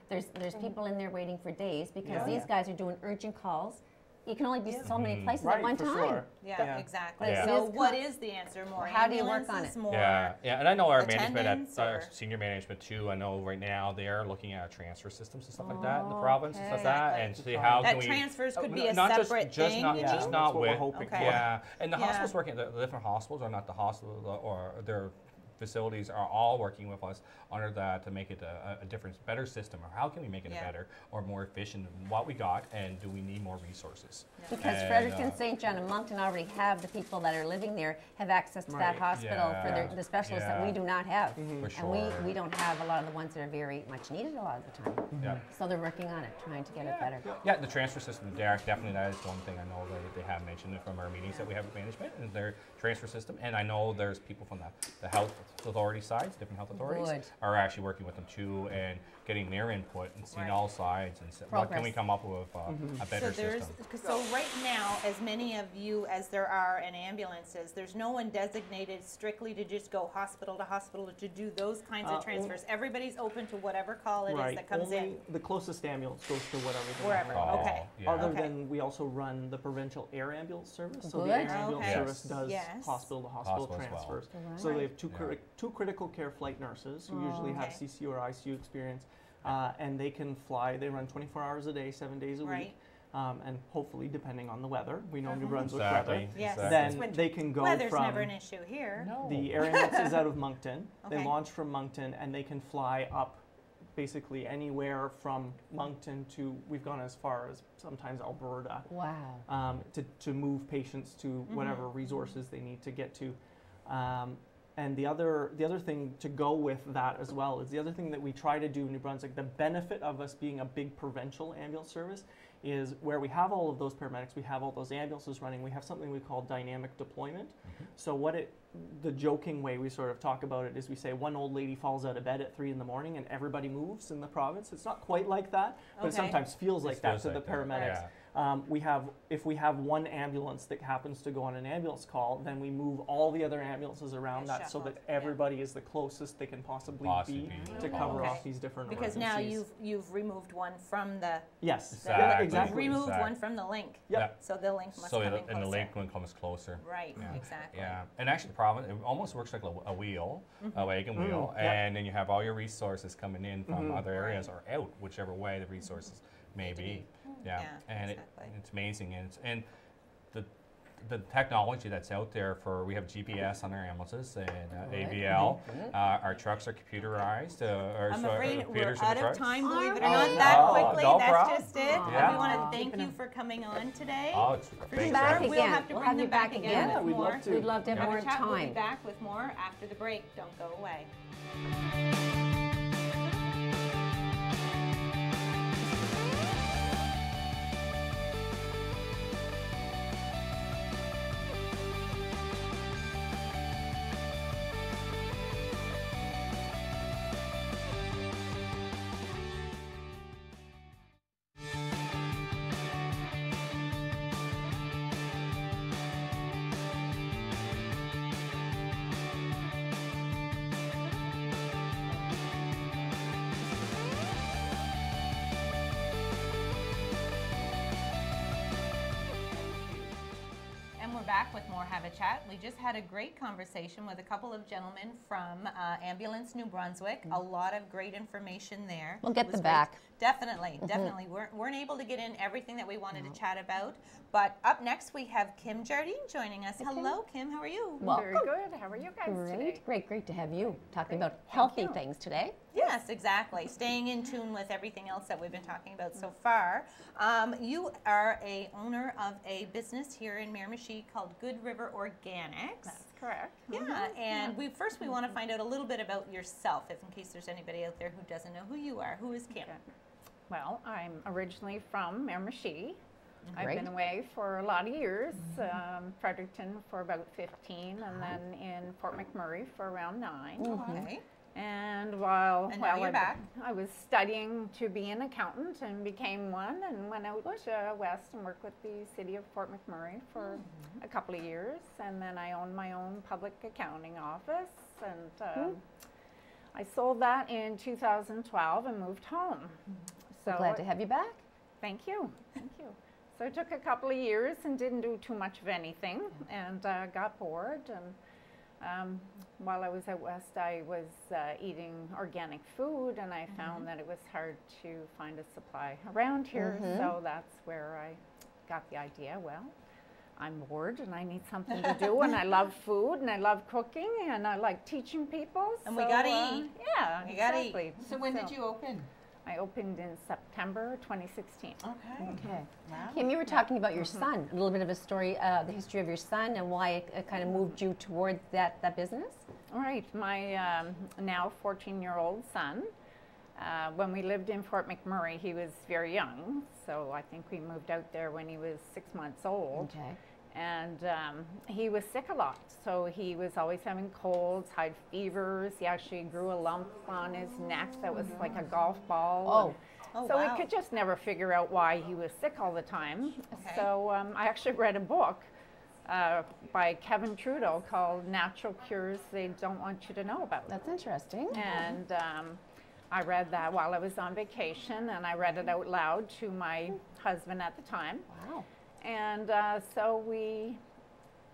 there's people in there waiting for days because these guys are doing urgent calls. You can only be so many places at one time. Yeah, exactly. Yeah. So what is the answer? More how do you work on it? More and I know our management, attendance, our senior management too, I know right now they're looking at transfer systems and stuff like that in the province and stuff like that, and see how can we... transfers could be a not separate thing, just not with... Okay. And the hospitals working, the different hospitals are not the hospital, or their facilities are all working with us under that to make it a different, better system, or how can we make it better or more efficient than what we got, and do we need more resources? Because Fredericton, St. John, and Moncton already have the people that are living there have access to that hospital for the specialists that we do not have. For sure. And we don't have a lot of the ones that are very much needed a lot of the time. So they're working on it, trying to get it better. Yeah, the transfer system, Derek, definitely that is one thing I know they have mentioned from our meetings that we have with management, and their transfer system. And I know there's people from the health authority sides, different health authorities, are actually working with them too and getting their input and seeing all sides and what can we come up with a better system. So right now, as many of you as there are in ambulances, there's no one designated strictly to just go hospital to hospital to do those kinds of transfers. Everybody's open to whatever call it is that comes in. The closest ambulance goes to wherever. Okay. Other than we also run the provincial air ambulance service. So the air ambulance service does hospital to hospital transfers. So they have two critical care flight nurses who usually have CCU or ICU experience, and they can fly. They run 24 hours a day, 7 days a week. and hopefully depending on the weather, we know New Brunswick weather, Yes. then they can go Weather's from, never an issue here. No. the area ambulance is out of Moncton. They Okay. launch from Moncton and they can fly up basically anywhere from Moncton to, we've gone as far as sometimes Alberta, Wow. to move patients to whatever resources they need to get to. And the other thing to go with that as well is the other thing that we try to do in New Brunswick, the benefit of us being a big provincial ambulance service is where we have all of those paramedics, we have all those ambulances running, we have something we call dynamic deployment. So the joking way we sort of talk about it is we say one old lady falls out of bed at 3 in the morning and everybody moves in the province. It's not quite like that, but it sometimes feels like that to the paramedics. If we have one ambulance that happens to go on an ambulance call, then we move all the other ambulances around that so that everybody is the closest they can possibly be to cover off these different because emergencies. now you've removed one from the Exactly. removed one from the link. Yep. So the link must so come in and closer. the link one comes closer. Right. Exactly. Yeah, and actually the province, it almost works like a wheel, a wagon wheel, and then you have all your resources coming in from other areas or out, whichever way the resources may be. Yeah, and it's amazing, and the technology that's out there for, we have GPS on our ambulances and AVL. Our trucks are computerized. I'm afraid we're computers out in the of trucks. time, believe it or not, that quickly. No That's problem. just it. Yeah. We want to thank you for coming on today. Oh, it's For thanks, back sure. again. We'll have to We'll bring have them you back back again again. Yeah, with we'd more. love to. We'd love to have Have more a chat. We'll be time. back with more after the break. Don't go away. And we're back with more Have a Chat. We just had a great conversation with a couple of gentlemen from Ambulance New Brunswick. A lot of great information there. We'll get It was them great. back. Definitely, definitely. Weren't able to get in everything that we wanted to chat about. But up next we have Kim Jardine joining us. Hello, Kim. How are you? Welcome. Very good. How are you guys today? Great to have you talking about healthy things today. Yes, exactly. Staying in tune with everything else that we've been talking about so far. You are a owner of a business here in Miramichi called Good River Organics. That's correct. Yeah, and we want to find out a little bit about yourself, if in case there's anybody out there who doesn't know who you are. Who is Kim? Okay. Well, I'm originally from Miramichi. I've Great. been away for a lot of years, Fredericton for about 15, and then in Fort McMurray for around 9. Okay. And while now you're back. I was studying to be an accountant and became one, and went out west and worked with the city of Fort McMurray for a couple of years, and then I owned my own public accounting office, and I sold that in 2012 and moved home. So Glad to have you back. Thank you. Thank you. So it took a couple of years and didn't do too much of anything, and got bored. And while I was out west, I was eating organic food, and I found that it was hard to find a supply around here. So that's where I got the idea. Well, I'm bored and I need something to do, and I love food and I love cooking and I like teaching people. And we gotta eat. Yeah, We gotta eat. exactly. So when did you open? I opened in September 2016. Okay. Kim, you were talking about your son, a little bit of a story, the history of your son and why it kind of moved you toward that business. All right, my now 14-year-old son, when we lived in Fort McMurray, he was very young, so I think we moved out there when he was 6 months old. Okay. And he was sick a lot, so he was always having colds, had fevers. He actually grew a lump on his neck that was like a golf ball. Oh, So wow. we could just never figure out why he was sick all the time. Okay. So I actually read a book by Kevin Trudeau called Natural Cures They Don't Want You to Know About. That's interesting. And I read that while I was on vacation, and I read it out loud to my husband at the time. Wow. And so we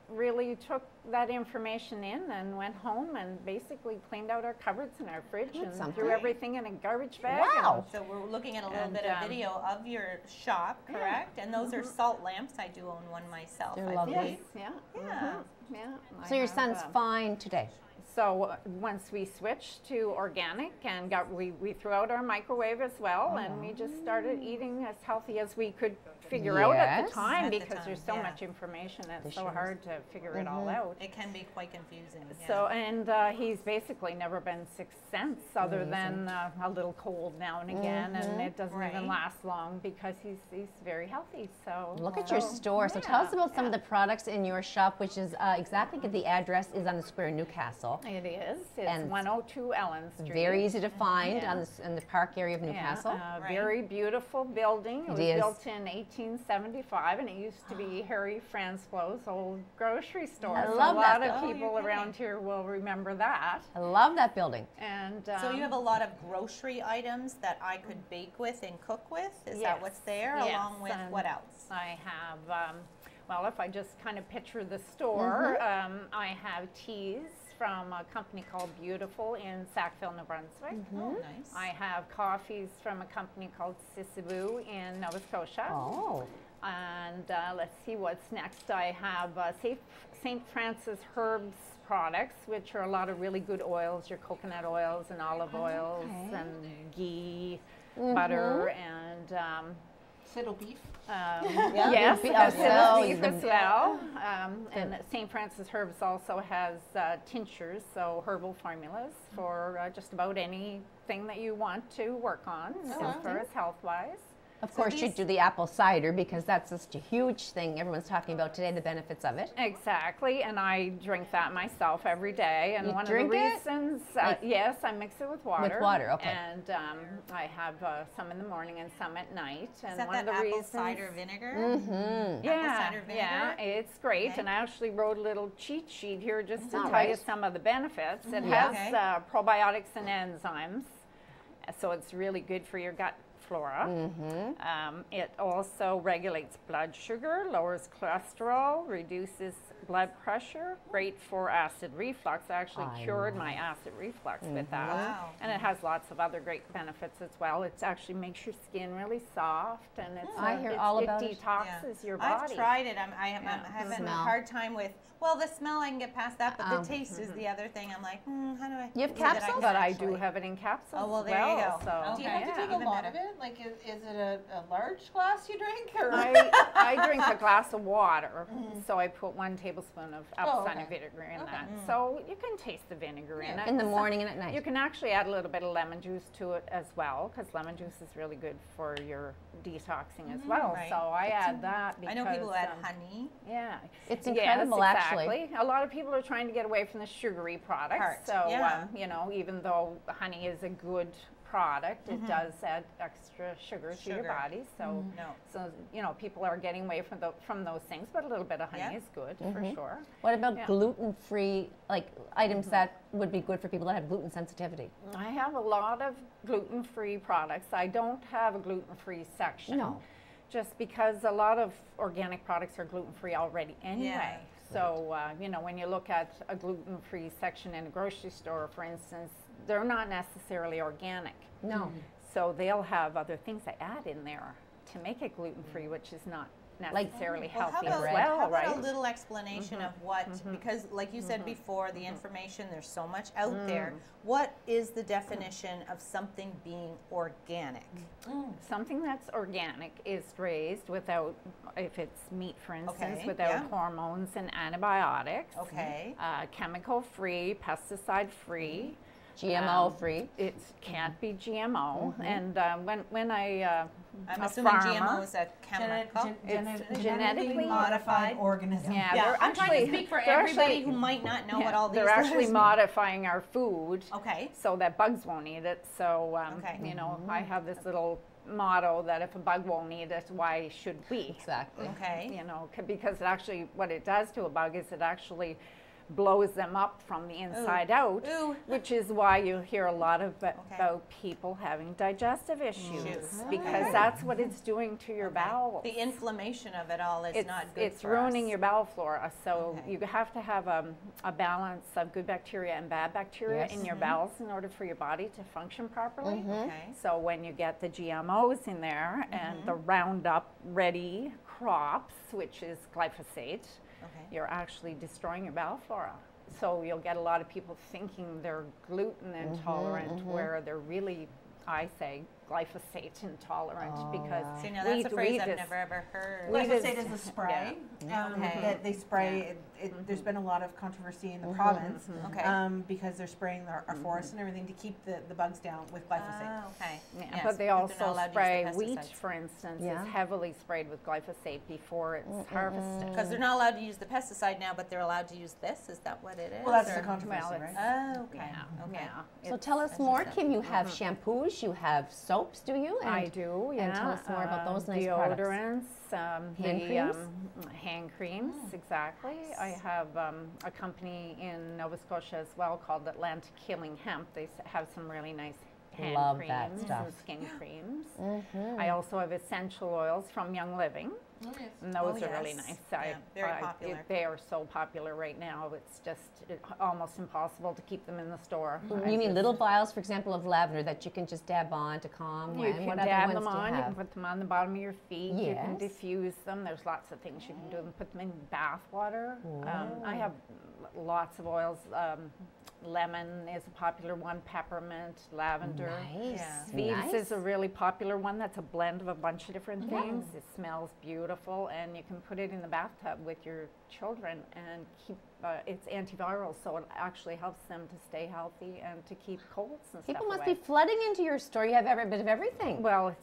really took that information in and went home and basically cleaned out our cupboards and our fridge and threw everything in a garbage bag. Wow. So we're looking at a little bit of video of your shop, correct? And those are salt lamps. I do own one myself. They're I lovely. believe. Yeah. Yeah. Yeah. So your son's fine today. So once we switched to organic and we threw out our microwave as well, and we just started eating as healthy as we could figure out at the Yes. time, At the because time, there's so yeah. much information. It's so sure is. hard to figure it all out. It can be quite confusing. Yeah. So, and he's basically never been sick since, other than a little cold now and again, and it doesn't even Right. last long because he's very healthy. So Look at your store. So tell us about some of the products in your shop, which is exactly the address is on the square in Newcastle. It is. It's And 102 Ellen Street. Very easy to find Yeah. on in the park area of Newcastle. Yeah, Right. very beautiful building. It was is. built in 1875, and it used to be Harry Francois' old grocery store. I So love a that lot of building. people Oh, you're around here will remember that. I love that building. And So you have a lot of grocery items that I could bake with and cook with? Is that what's there? Yes, Along with and what else? I have, well, if I just kind of picture the store, I have teas from a company called Beautiful in Sackville, New Brunswick. Oh, nice. I have coffees from a company called Sisiboo in Nova Scotia. Oh. And let's see what's next. I have St. Francis Herbs products, which are a lot of really good oils, your coconut oils and olive oils and ghee, butter, and Fiddle beef. yes, beef as as beef well. as well. And St. Francis Herbs also has tinctures, so herbal formulas for just about anything that you want to work on as far as health-wise. Of course, you do the apple cider because that's just a huge thing everyone's talking about today, the benefits of it. Exactly, and I drink that myself every day. And You one drink of the it? reasons, Like- yes, I mix it with water. With water, okay. And I have some in the morning and some at night. And Is that one that of the apple reasons, cider vinegar? yeah, Apple cider vinegar? yeah, it's great. Okay. And I actually wrote a little cheat sheet here just to All tell you right. some of the benefits. It Yeah. has Okay. probiotics and enzymes, so it's really good for your gut flora. It also regulates blood sugar, lowers cholesterol, reduces blood pressure, great for acid reflux. I actually cured my acid reflux with that. Wow. And it has lots of other great benefits as well. It actually makes your skin really soft, and I hear all about it. it detoxes your I've body. tried it. I'm having a Smell. hard time with, well, the smell I can get past that, but the taste is the other thing. I'm like, how do I? You have so that capsules? can But I actually- do have it in capsules. Oh, well, as there you well, go. So, Do you have to take a even lot better. of it? Like, is it a large glass you drink? Or? I drink a glass of water, so I put 1 tablespoon of apple cider okay. vinegar in that. So you can taste the vinegar in it. In the morning and at night. You can actually add a little bit of lemon juice to it as well, because lemon juice is really good for your detoxing as well. Right. So I add that because I know people who add honey. yeah, It's yes, incredible, actually. exactly. A lot of people are trying to get away from the sugary products. Part, So yeah. you know, even though honey is a good product, it does add extra sugar to your Sugar. body. So No. so you know, people are getting away from those things, but a little bit of honey Yeah. is good for sure. What about Yeah. gluten-free, like items that would be good for people that have gluten sensitivity? I have a lot of gluten-free products. I don't have a gluten-free section. No. Just because a lot of organic products are gluten-free already anyway. Yeah. So, you know, when you look at a gluten-free section in a grocery store, for instance, they're not necessarily organic. No. So they'll have other things they add in there to make it gluten-free, which is not necessarily Well, healthy how as about, well, how about right? a little explanation of what, because like you said before, the information, there's so much out there. What is the definition of something being organic? Something that's organic is raised without, if it's meat, for instance, Okay, without yeah. hormones and antibiotics. Okay. Chemical-free, pesticide-free. GMO-free. It can't be GMO. And when I'm a assuming farmer, GMO is a chemical. it's genetically modified organism. Yeah, Yeah, they're I'm trying to actually- speak for they're everybody actually- who might not know yeah, what all these they're actually letters mean. modifying our food Okay. so that bugs won't eat it. So Okay. you know, I have this little motto that if a bug won't eat it, why should we? Exactly. Okay. You know, because it actually, what it does to a bug is it actually blows them up from the inside out, which is why you hear a lot about people having digestive issues, because that's what it's doing to your bowels. The inflammation of it all is not good It's for ruining us. your bowel flora, so you have to have a balance of good bacteria and bad bacteria in your bowels in order for your body to function properly. So when you get the GMOs in there and the Roundup Ready crops, which is glyphosate, you're actually destroying your bowel flora. So you'll get a lot of people thinking they're gluten intolerant, where they're really, I say, glyphosate intolerant, because see, now that's a phrase I've never ever heard. Glyphosate is a spray that they spray. There's been a lot of controversy in the province because they're spraying our forests and everything to keep the bugs down with glyphosate. Yes, but they also spray wheat, for instance, is heavily sprayed with glyphosate before it's harvested. Because they're not allowed to use the pesticide now, but they're allowed to use this. Is that what it is? Well, that's the controversy, right? Oh, okay. So tell us more, Kim. You have shampoos, you have soaps, do you? And, I do, And tell us more about those nice products. Deodorants, hand creams? Hand creams, exactly. I have a company in Nova Scotia as well called Atlantic Healing Hemp. They have some really nice hand creams and skin creams. I also have essential oils from Young Living. And those are really nice. Very popular. They are so popular right now. It's just almost impossible to keep them in the store. You mean little vials, for example, of lavender that you can just dab on to calm? You can dab them on. You can put them on the bottom of your feet. You can diffuse them. There's lots of things you can do. Put them in bath water. I have lots of oils. Lemon is a popular one, peppermint, lavender. Vives is a really popular one. That's a blend of a bunch of different things. It smells beautiful, and you can put it in the bathtub with your children and keep, it's antiviral, so it actually helps them to stay healthy and to keep colds and stuff People must away. be flooding into your store. You have every bit of everything. Well,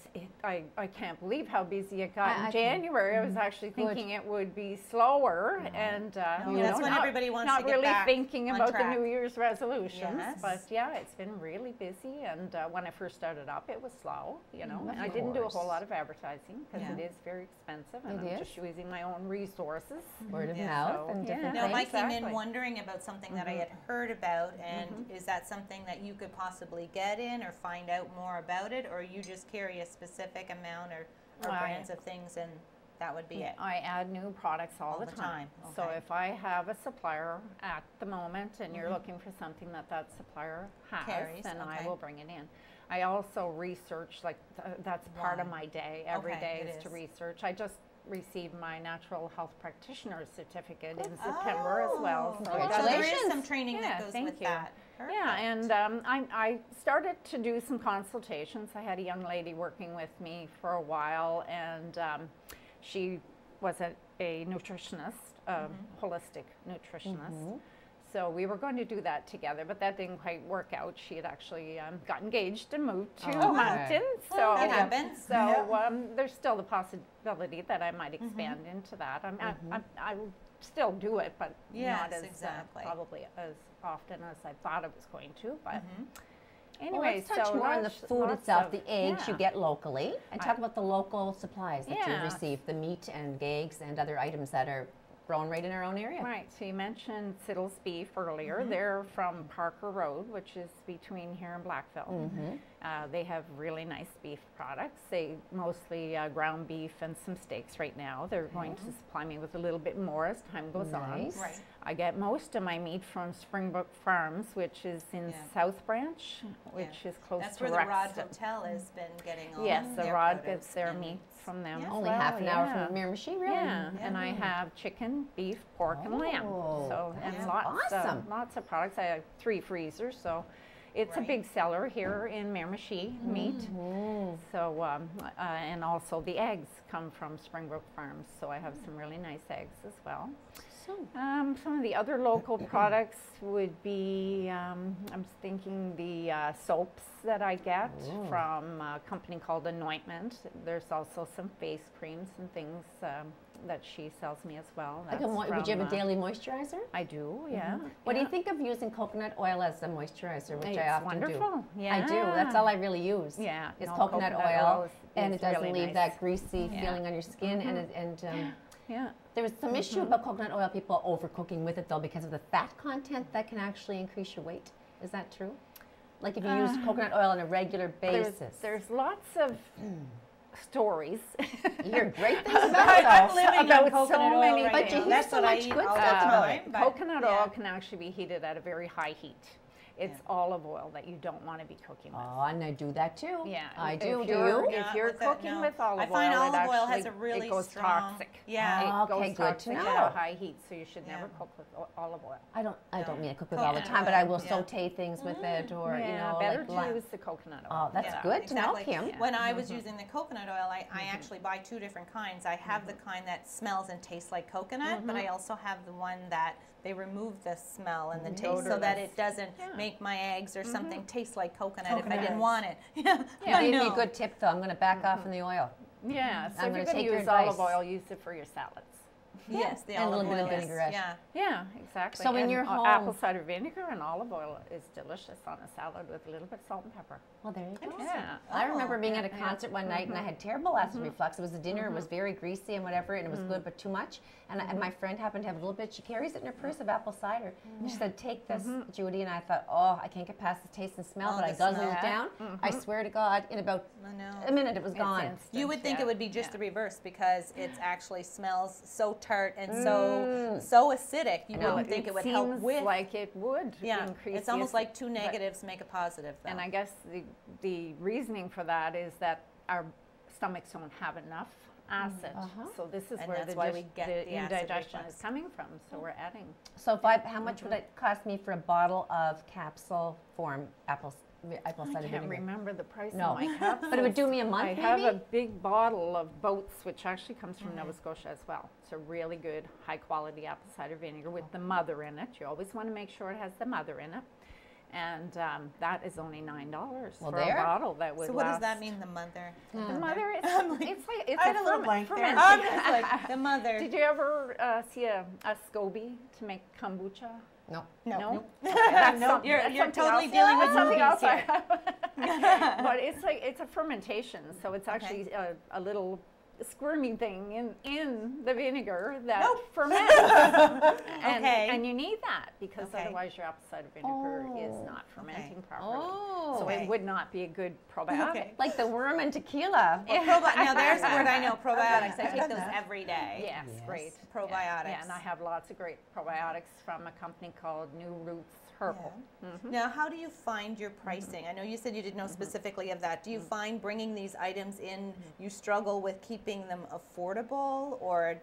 I can't believe how busy it got in January. I was actually thinking it would be slower, and that's when everybody wants to not get really back thinking on about track. the New Year's resolutions. But yeah, it's been really busy, and when I first started up, it was slow. You know, and I didn't do a whole lot of advertising because it is very expensive, and I'm just using my own resources. Word of mouth and different Now, things. I came in wondering about something that I had heard about, and is that something that you could possibly get in or find out more about it, or you just carry a specific amount or brands of things and that would be it? I add new products all the time. So if I have a supplier at the moment and you're looking for something that supplier has, then I will bring it in. I also research, like that's part of my day. Every day is to research. I just received my natural health practitioner certificate in September as well. So there is some training that goes with that. Perfect. Yeah, and I started to do some consultations. I had a young lady working with me for a while, and she was a nutritionist, holistic nutritionist. So we were going to do that together, but that didn't quite work out. She had actually got engaged and moved to Moncton. So it happens. So there's still the possibility that I might expand into that. I will still do it, but not as probably as often as I thought I was going to. But anyway, let's touch more on the food itself, the eggs you get locally, and talk about the local supplies that you receive, the meat and eggs and other items that are grown right in our own area. Right, so you mentioned Siddle's Beef earlier. They're from Parker Road, which is between here and Blackville. They have really nice beef products. They mostly ground beef and some steaks right now. They're going to supply me with a little bit more as time goes on. Right. I get most of my meat from Springbrook Farms, which is in South Branch, which is close That's to where the Rod Rexton. Hotel has been getting all Yes, the their Rod produce gets their and meat from them. as Only well, half an hour from Miramichi, really? Yeah, and I have chicken, beef, pork, and lamb. So and lots of products. I have 3 freezers, so it's a big seller here in Miramichi, meat. So and also the eggs come from Springbrook Farms, so I have some really nice eggs as well. Some of the other local products would be, I'm thinking the soaps that I get from a company called Anointment. There's also some face creams and things that she sells me as well. Would you have a daily moisturizer? I do, yeah. What do you think of using coconut oil as a moisturizer, which I often wonderful. do? Yeah. I do. That's all I really use. Yeah. Is coconut oil, and it doesn't really leave nice. that greasy feeling on your skin, and Yeah. There was some issue about coconut oil, people overcooking with it though because of the fat content that can actually increase your weight. Is that true? Like if you use coconut oil on a regular basis. There's lots of stories. You hear great things about it. I'm living on About coconut so oil many right But you now. hear That's so what I much eat good all the stuff about time, it. but Coconut yeah. oil can actually be heated at a very high heat. It's olive oil that you don't want to be cooking with. Oh, and I do that too. Yeah, I do. if Do you're- you? If Yeah, you're with that, cooking no. with olive I find oil, olive oil has actually- a really it goes strong, toxic. yeah. It Okay, goes good to toxic know. at a high heat, so you should never cook with olive oil. I don't mean to cook with Yeah. all the time, but I will Yeah. saute things with it, or you know, better like to use the coconut oil. Oh, that's Yeah, good to know, exactly. Kim. When I was using the coconut oil, I actually buy two different kinds. I have the kind that smells and tastes like coconut, but I also have the one that they remove the smell and the taste so that it doesn't make my eggs or something taste like coconut if I didn't want it. Yeah, You I gave me a know. good tip though. I'm going to back off from the oil. Yeah, so I'm if gonna you're going take to your use olive advice. oil, use it for your salads. Yes, the And a olive little bit oil of is- vinaigrette. Yeah. Yeah, exactly. So in And, your home- apple cider vinegar and olive oil is delicious on a salad with a little bit of salt and pepper. Well, there you go. Yeah. I remember being at a yeah. concert one night and I had terrible acid reflux. It was a dinner, it was very greasy and whatever, and it was good, but too much. And my friend happened to have a little bit. She carries it in her purse of apple cider. And she said, "Take this, Judy." And I thought, "Oh, I can't get past the taste and smell," Oh, but I the guzzled smell. it down. I swear to God, in about I know. a minute, it was gone. instant. You would think Yeah. it would be just the reverse because it actually smells so tart and so acidic. You know. wouldn't think it would help seems with. like it would Yeah, increase it's the almost like two but- negatives make a positive. Though. And I guess the reasoning for that is that our stomachs don't have enough acid. So this is And where that's the, why we get the acid indigestion reflux. is coming from. So we're adding. So if how much would it cost me for a bottle of capsule form apple cider I can't vinegar? remember the price No. of my capsules. But it would do me a month, I have a maybe? big bottle of Boats, which actually comes from Nova Scotia as well. It's a really good, high quality apple cider vinegar with the mother in it. You always want to make sure it has the mother in it. And that is only $9 Well, for there. a bottle that would so what does last. that mean, the mother? The mother, it's I had a little blank there. fermenting. I'm just like the mother. Did you ever see a SCOBY to make kombucha? No. No. You're totally dealing with something movies else. here. But it's a fermentation, so it's actually a little squirmy thing in the vinegar that ferments. And you need that because otherwise your apple cider vinegar is not fermenting properly. So it would not be a good probiotic. Okay. Like the worm in tequila. Well, now there's a word I know, probiotics. I take those every day. Yes, great. Probiotics. Yeah, and I have lots of great probiotics from a company called New Roots Herbal. Now, how do you find your pricing? I know you said you didn't know specifically of that. Do you find bringing these items in, you struggle with keeping them affordable, or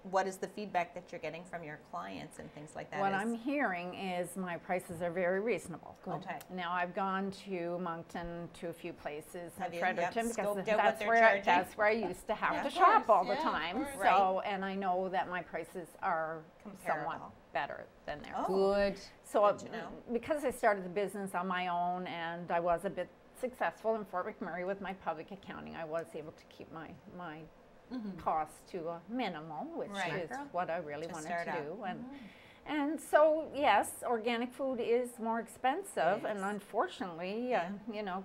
what is the feedback that you're getting from your clients and things like that? What I'm hearing is my prices are very reasonable. Okay. Now I've gone to Moncton to a few places Have in you? Fredericton Yep, because scoped out what that's they're where charging. that's where I used to have Yeah, to of shop course. all the Yeah, of time. course. So and I know that my prices are somewhat Comparable. better than theirs. Oh. Good. So Good to know. because I started the business on my own and I was a bit successful in Fort McMurray with my public accounting, I was able to keep my costs to a minimal, which Right. is what I really To wanted start to out. do. And so yes, organic food is more expensive, and unfortunately, you know,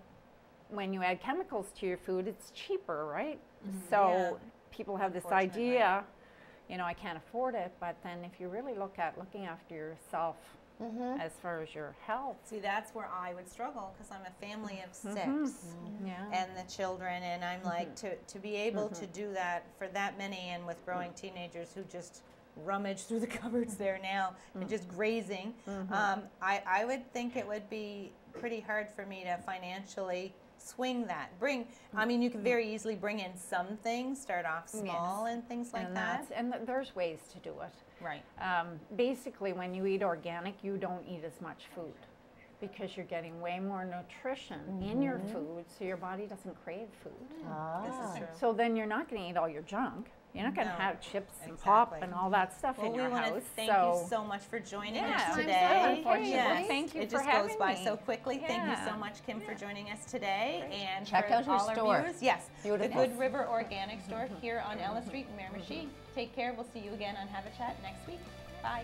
when you add chemicals to your food, it's cheaper, right? So people have this Unfortunately. idea, you know, I can't afford it, but then if you really look at looking after yourself as far as your health, See, that's where I would struggle because I'm a family of 6 yeah. and the children, and I'm like, to be able to do that for that many, and with growing teenagers who just rummage through the cupboards there now and just grazing, I would think it would be pretty hard for me to financially swing that. I mean, you can very easily bring in some things, start off small and things like that. There's ways to do it. Right. Basically, when you eat organic, you don't eat as much food because you're getting way more nutrition in your food, so your body doesn't crave food. This is true. So then you're not going to eat all your junk. You're not going to No, have chips and pop exactly. and all that stuff Well, in we your want house. to thank you so much for joining us Yeah. today. Unfortunately. Yes. Thank you It for just goes having by me. so quickly. Thank you so Yeah. much, Kim, for joining us today. And Check for out her all store. our viewers, yes, Beautiful. the Good River Organic Store here on Ella Street in Miramichi. Take care. We'll see you again on Have a Chat next week. Bye.